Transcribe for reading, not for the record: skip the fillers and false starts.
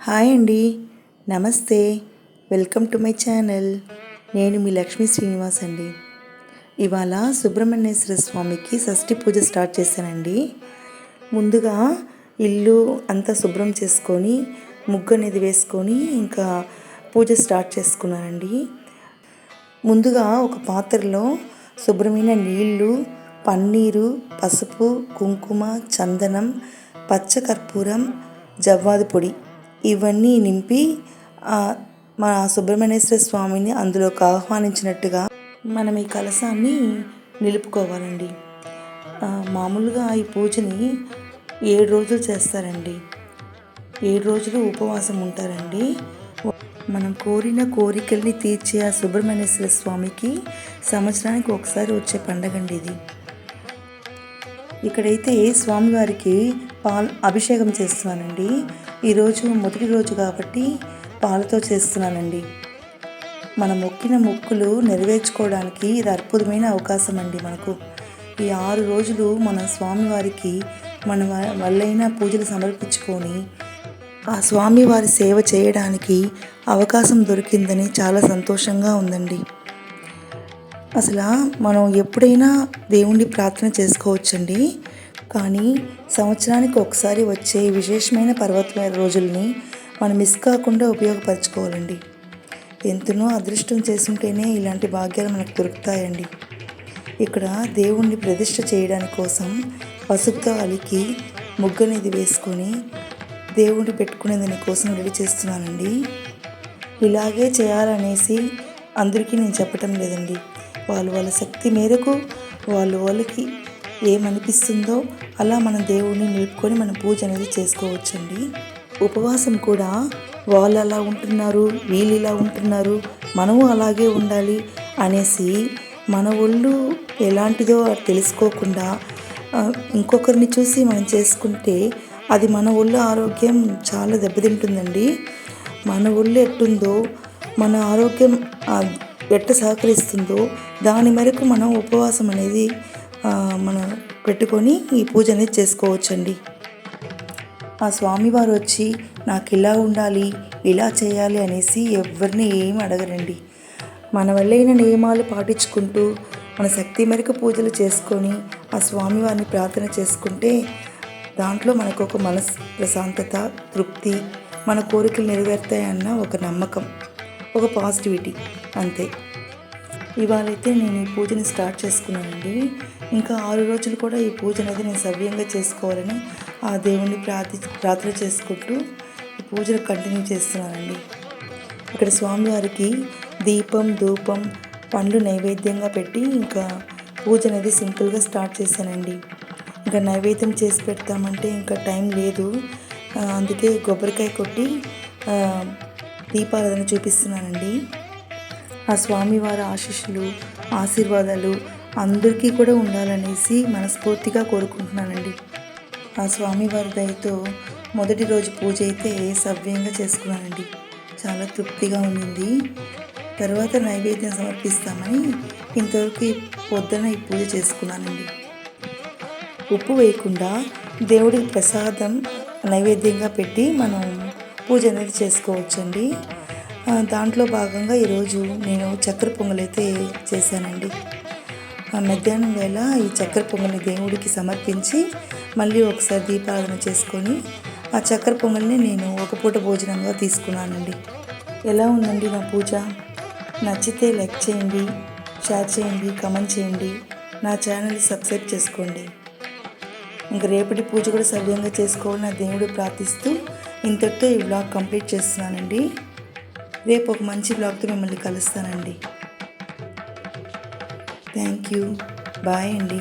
Hi అండి, నమస్తే. Welcome to my channel. నేను మీ లక్ష్మీ శ్రీనివాస్ అండి. ఇవాళ సుబ్రహ్మణ్యేశ్వర స్వామికి షష్ఠి పూజ స్టార్ట్ చేశానండి. ముందుగా ఇల్లు అంతా శుభ్రం చేసుకొని ముగ్గు అనేది వేసుకొని ఇంకా పూజ స్టార్ట్ చేసుకున్నానండి. ముందుగా ఒక పాత్రలో శుభ్రమైన నీళ్ళు, పన్నీరు, పసుపు, కుంకుమ, చందనం, పచ్చకర్పూరం, జవ్వాది పొడి ఇవన్నీ నింపి మా సుబ్రహ్మణ్యేశ్వర స్వామిని అందులోకి ఆహ్వానించినట్టుగా మనం ఈ కలశాన్ని నిలుపుకోవాలండి. మామూలుగా ఈ పూజని 7 రోజులు చేస్తారండి. 7 రోజులు ఉపవాసం ఉంటారండి. మనం కోరిన కోరికల్ని తీర్చే ఆ సుబ్రహ్మణ్యేశ్వర స్వామికి సంవత్సరానికి ఒకసారి వచ్చే పండగండి ఇది. ఇక్కడైతే స్వామివారికి అభిషేకం చేస్తున్నానండి. ఈరోజు మొదటి రోజు కాబట్టి పాలతో చేస్తున్నానండి. మన మొక్కిన మొక్కులు నెరవేర్చుకోవడానికి ఇది అద్భుతమైన అవకాశం అండి. మనకు ఈ 6 రోజులు మన స్వామివారికి మన వల్లైన పూజలు సమర్పించుకొని ఆ స్వామివారి సేవ చేయడానికి అవకాశం దొరికిందని చాలా సంతోషంగా ఉందండి. అసలు మనం ఎప్పుడైనా దేవుణ్ణి ప్రార్థన చేసుకోవచ్చండి. కానీ సంవత్సరానికి ఒకసారి వచ్చే విశేషమైన పర్వతమైన రోజుల్ని మనం మిస్ కాకుండా ఉపయోగపరచుకోవాలండి. ఎంతనో అదృష్టం చేసుంటేనే ఇలాంటి భాగ్యాలు మనకు దొరుకుతాయండి. ఇక్కడ దేవుణ్ణి ప్రతిష్ఠ చేయడానికి కోసం పసుపుతో అలికి ముగ్గు అనేది వేసుకొని దేవుణ్ణి పెట్టుకునే దానికోసం రెడీ చేస్తున్నానండి. ఇలాగే చేయాలనేసి అందరికీ నేను చెప్పటం లేదండి. వాళ్ళ శక్తి మేరకు వాళ్ళకి ఏమనిపిస్తుందో అలా మనం దేవుణ్ణి నిలుపుకొని మన పూజ అనేది చేసుకోవచ్చండి. ఉపవాసం కూడా వాళ్ళు అలా ఉంటున్నారు, వీళ్ళు ఇలా ఉంటున్నారు, మనము అలాగే ఉండాలి అనేసి మన ఒళ్ళు ఎలాంటిదో తెలుసుకోకుండా ఇంకొకరిని చూసి మనం చేసుకుంటే అది మన ఒళ్ళు ఆరోగ్యం చాలా దెబ్బతింటుందండి. మన ఒళ్ళు ఎట్టుందో, మన ఆరోగ్యం ఎట్ట సహకరిస్తుందో దాని మేరకు మనం ఉపవాసం అనేది మనం పెట్టుకొని ఈ పూజ అనేది చేసుకోవచ్చండి. ఆ స్వామివారు వచ్చి నాకు ఇలా ఉండాలి, ఇలా చేయాలి అనేసి ఎవరిని ఏమి అడగరండి. మన వల్లైన నియమాలు పాటించుకుంటూ మన శక్తి మేరకు పూజలు చేసుకొని ఆ స్వామివారిని ప్రార్థన చేసుకుంటే దాంట్లో మనకు ఒక మనసు ప్రశాంతత, తృప్తి, మన కోరికలు నెరవేరుతాయన్న ఒక నమ్మకం, ఒక పాజిటివిటీ అంతే. ఇవాళైతే నేను ఈ పూజని స్టార్ట్ చేసుకున్నానండి. ఇంకా 6 రోజులు కూడా ఈ పూజ అనేది నేను సవ్యంగా చేసుకోవాలని ఆ దేవుణ్ణి ప్రార్థన చేసుకుంటూ ఈ పూజను కంటిన్యూ చేస్తున్నానండి. ఇక్కడ స్వామివారికి దీపం, ధూపం, పండ్లు నైవేద్యంగా పెట్టి ఇంకా పూజ అనేది సింపుల్గా స్టార్ట్ చేశానండి. ఇంకా నైవేద్యం చేసి పెడతామంటే ఇంకా టైం లేదు. అందుకే కొబ్బరికాయ కొట్టి దీపారాధన చూపిస్తున్నానండి. ఆ స్వామివారి ఆశీర్వాదాలు అందరికీ కూడా ఉండాలనేసి మనస్ఫూర్తిగా కోరుకుంటున్నానండి. ఆ స్వామివారి దయతో మొదటి రోజు పూజ అయితే సవ్యంగా చేసుకున్నానండి. చాలా తృప్తిగా ఉండింది. తర్వాత నైవేద్యం సమర్పిస్తామని ఇంతవరకు పొద్దున ఈ పూజ చేసుకున్నానండి. ఉప్పు వేయకుండా దేవుడికి ప్రసాదం నైవేద్యంగా పెట్టి మనం పూజ అనేది చేసుకోవచ్చండి. దాంట్లో భాగంగా ఈరోజు నేను చక్కెర పొంగల్ అయితే చేశానండి. మధ్యాహ్నం వేళ ఈ చక్కెర పొంగల్ని దేవుడికి సమర్పించి మళ్ళీ ఒకసారి దీపారాధన చేసుకొని ఆ చక్కెర పొంగల్ని నేను ఒక పూట భోజనంగా తీసుకున్నానండి. ఎలా ఉందండి నా పూజ? నచ్చితే లైక్ చేయండి, షేర్ చేయండి, కామెంట్ చేయండి, నా ఛానల్ని సబ్స్క్రైబ్ చేసుకోండి. ఇంకా రేపటి పూజ కూడా సవ్యంగా చేసుకోవాలని నా దేవుడు ప్రార్థిస్తూ ఇంతటితో ఈ వ్లాగ్ కంప్లీట్ చేస్తున్నానండి. రేపు ఒక మంచి వ్లాగ్తో మిమ్మల్ని కలుస్తానండి. Thank you. బాయ్ అండి.